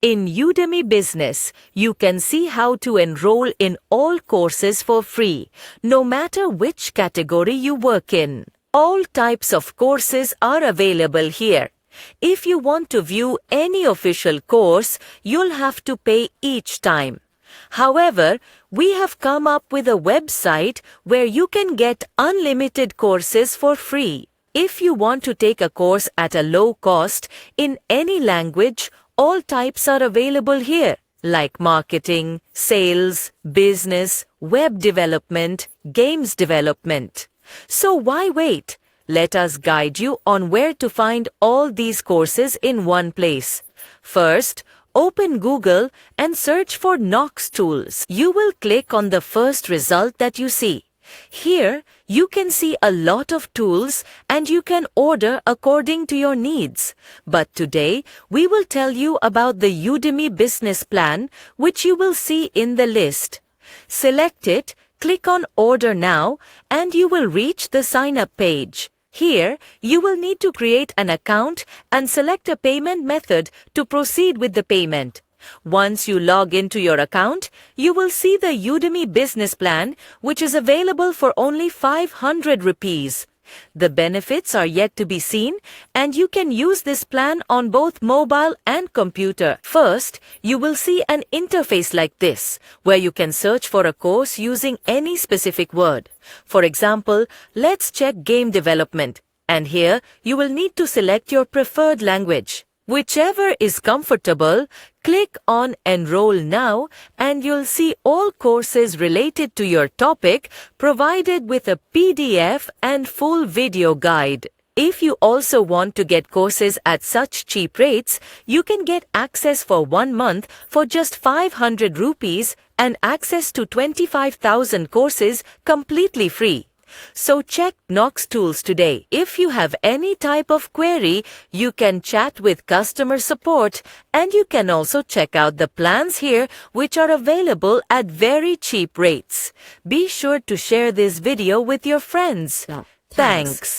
In Udemy Business, you can see how to enroll in all courses for free, no matter which category you work in. All types of courses are available here. If you want to view any official course, you'll have to pay each time. However, we have come up with a website where you can get unlimited courses for free. If you want to take a course at a low cost in any language, all types are available here, like marketing, sales, business, web development, games development. So why wait? Let us guide you on where to find all these courses in one place. First, open Google and search for Knox Tools. You will click on the first result that you see. Here, you can see a lot of tools and you can order according to your needs. But today, we will tell you about the Udemy Business Plan, which you will see in the list. Select it, click on Order Now, and you will reach the sign-up page. Here, you will need to create an account and select a payment method to proceed with the payment. Once you log into your account, you will see the Udemy Business Plan, which is available for only 500 rupees. The benefits are yet to be seen, and you can use this plan on both mobile and computer. First, you will see an interface like this, where you can search for a course using any specific word. For example, let's check game development, and here you will need to select your preferred language. Whichever is comfortable, click on Enroll Now and you'll see all courses related to your topic provided with a PDF and full video guide. If you also want to get courses at such cheap rates, you can get access for 1 month for just 500 rupees and access to 25,000 courses completely free. So check Knox Tools today. If you have any type of query, you can chat with customer support, and you can also check out the plans here which are available at very cheap rates. Be sure to share this video with your friends. Thanks.